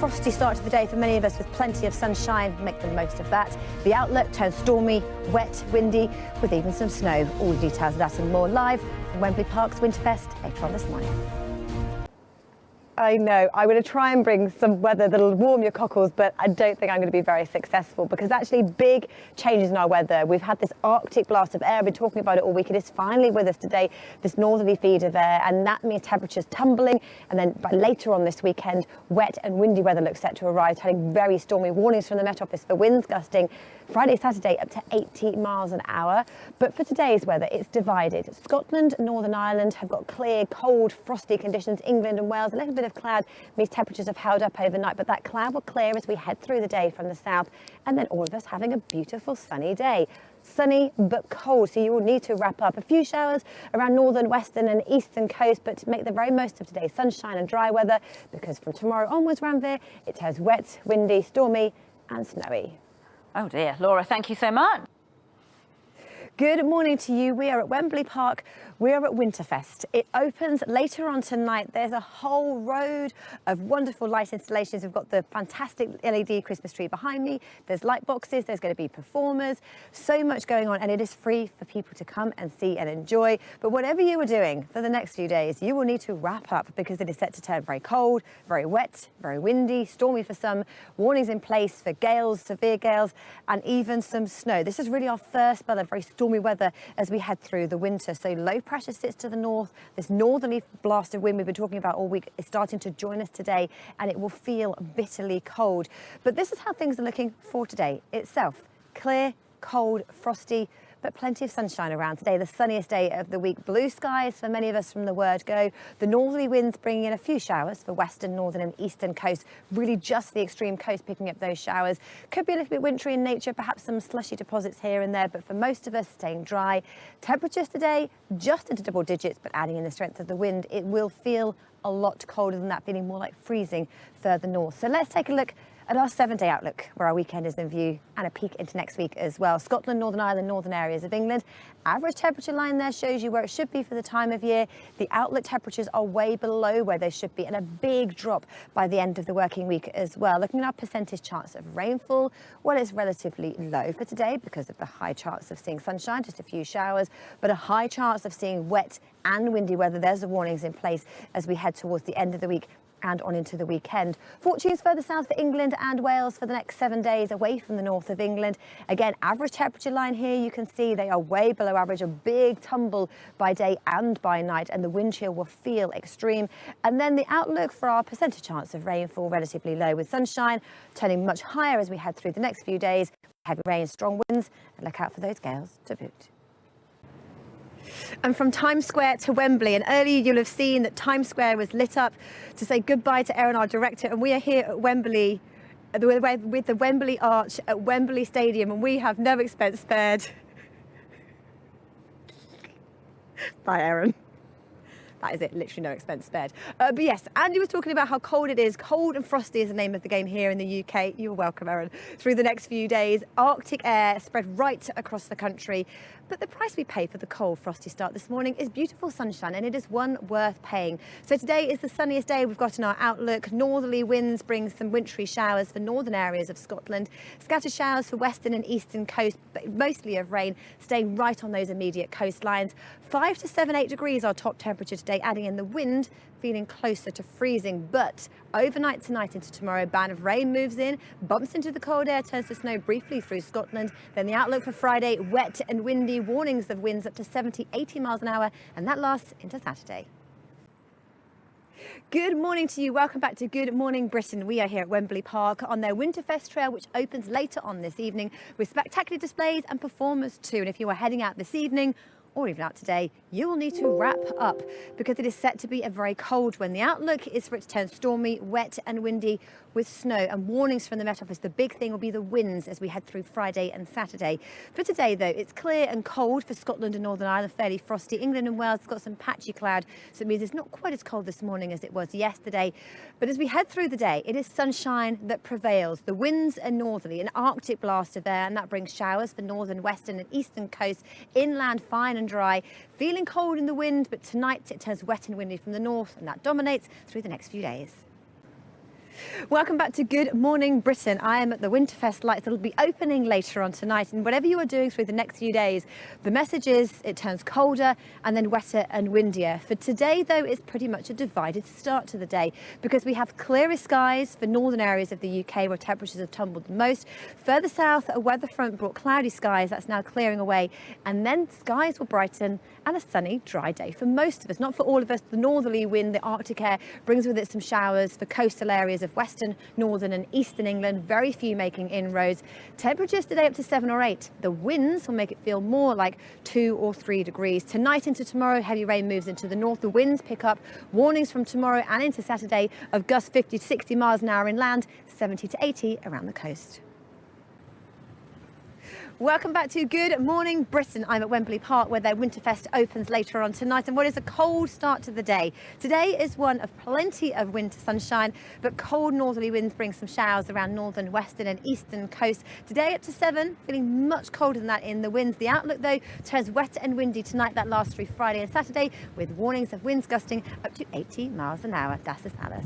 frosty start to the day for many of us with plenty of sunshine. Make the most of that. The outlook turns stormy, wet, windy, with even some snow. All the details of that and more live from Wembley Park's Winterfest later on this morning. I know, I'm going to try and bring some weather that'll warm your cockles, but I don't think I'm going to be very successful because actually big changes in our weather. We've had this Arctic blast of air, I've been talking about it all week. It is finally with us today, this northerly feed of air, and that means temperatures tumbling. And then by later on this weekend, wet and windy weather looks set to arrive, having very stormy warnings from the Met Office for winds gusting Friday, Saturday up to 80 miles an hour. But for today's weather, it's divided. Scotland and Northern Ireland have got clear, cold, frosty conditions. England and Wales, a little bit of cloud means temperatures have held up overnight, but that cloud will clear as we head through the day from the south, and then all of us having a beautiful sunny day. Sunny but cold, so you will need to wrap up. A few showers around northern, western and eastern coast, but to make the very most of today's sunshine and dry weather, because from tomorrow onwards around there, it turns wet, windy, stormy and snowy. Oh dear, Laura, thank you so much. Good morning to you. We are at Wembley Park. We are at Winterfest. It opens later on tonight. There's a whole road of wonderful light installations. We've got the fantastic LED Christmas tree behind me. There's light boxes. There's going to be performers. So much going on, and it is free for people to come and see and enjoy. But whatever you are doing for the next few days, you will need to wrap up because it is set to turn very cold, very wet, very windy, stormy for some. Warnings in place for gales, severe gales, and even some snow. This is really our first spell of very stormy weather as we head through the winter. So low pressure sits to the north. This northerly blast of wind we've been talking about all week is starting to join us today, and it will feel bitterly cold. But this is how things are looking for today itself. Clear, cold, frosty, but plenty of sunshine around today. The sunniest day of the week. Blue skies for many of us from the word go. The northerly winds bringing in a few showers for western, northern and eastern coast. Really just the extreme coast picking up those showers. Could be a little bit wintry in nature, perhaps some slushy deposits here and there, but for most of us staying dry. Temperatures today just into double digits, but adding in the strength of the wind, it will feel a lot colder than that, feeling more like freezing further north. So let's take a look at our 7-day outlook, where our weekend is in view, and a peek into next week as well. Scotland, Northern Ireland, northern areas of England. Average temperature line there shows you where it should be for the time of year. The outlook temperatures are way below where they should be, and a big drop by the end of the working week as well. Looking at our percentage chance of rainfall, well, it's relatively low for today because of the high chance of seeing sunshine, just a few showers, but a high chance of seeing wet and windy weather. There's the warnings in place as we head towards the end of the week and on into the weekend. Fortunes further south for England and Wales for the next 7 days away from the north of England. Again, average temperature line here, you can see they are way below average, a big tumble by day and by night, and the wind chill will feel extreme. And then the outlook for our percentage chance of rainfall, relatively low, with sunshine turning much higher as we head through the next few days. Heavy rain, strong winds, and look out for those gales to boot. And from Times Square to Wembley, and earlier you'll have seen that Times Square was lit up to say goodbye to Erin, our director, and we are here at Wembley with the Wembley Arch at Wembley Stadium, and we have no expense spared. Bye, Erin. That is it, literally no expense spared. But yes, Andy was talking about how cold it is. Cold and frosty is the name of the game here in the UK. You're welcome, Erin. Through the next few days, Arctic air spread right across the country. But the price we pay for the cold, frosty start this morning is beautiful sunshine, and it is one worth paying. So today is the sunniest day we've got in our outlook. Northerly winds bring some wintry showers for northern areas of Scotland. Scattered showers for western and eastern coast, but mostly of rain, staying right on those immediate coastlines. 5 to 7, 8 degrees our top temperature today, adding in the wind, feeling closer to freezing. But overnight tonight into tomorrow, a band of rain moves in, bumps into the cold air, turns to snow briefly through Scotland. Then the outlook for Friday, wet and windy, warnings of winds up to 70, 80 miles an hour, and that lasts into Saturday. Good morning to you. Welcome back to Good Morning Britain. We are here at Wembley Park on their Winterfest trail, which opens later on this evening with spectacular displays and performers too. And if you are heading out this evening, or even out today, you will need to wrap up because it is set to be a very cold one. The outlook is for it to turn stormy, wet and windy with snow, and warnings from the Met Office. The big thing will be the winds as we head through Friday and Saturday. For today, though, it's clear and cold for Scotland and Northern Ireland, fairly frosty. England and Wales have got some patchy cloud, so it means it's not quite as cold this morning as it was yesterday. But as we head through the day, it is sunshine that prevails. The winds are northerly, an Arctic blast of air, and that brings showers for northern, western and eastern coast. Inland, fine and dry. Feeling cold in the wind, but tonight it turns wet and windy from the north, and that dominates through the next few days. Welcome back to Good Morning Britain. I am at the Winterfest lights that'll be opening later on tonight, and whatever you are doing through the next few days, the message is it turns colder and then wetter and windier. For today though, it's pretty much a divided start to the day because we have clearer skies for northern areas of the UK where temperatures have tumbled the most. Further south, a weather front brought cloudy skies, that's now clearing away, and then skies will brighten and a sunny, dry day for most of us. Not for all of us. The northerly wind, the Arctic air, brings with it some showers for coastal areas of western, northern and eastern England, very few making inroads. Temperatures today up to 7 or 8. The winds will make it feel more like 2 or 3 degrees. Tonight into tomorrow, heavy rain moves into the north. The winds pick up. Warnings from tomorrow and into Saturday of gusts 50 to 60 miles an hour inland, 70 to 80 around the coast. Welcome back to Good Morning Britain. I'm at Wembley Park where their Winterfest opens later on tonight, and what is a cold start to the day. Today is one of plenty of winter sunshine, but cold northerly winds bring some showers around northern, western and eastern coast. Today up to 7, feeling much colder than that in the winds. The outlook though turns wet and windy tonight. That lasts through Friday and Saturday with warnings of winds gusting up to 80 miles an hour. Das ist alles.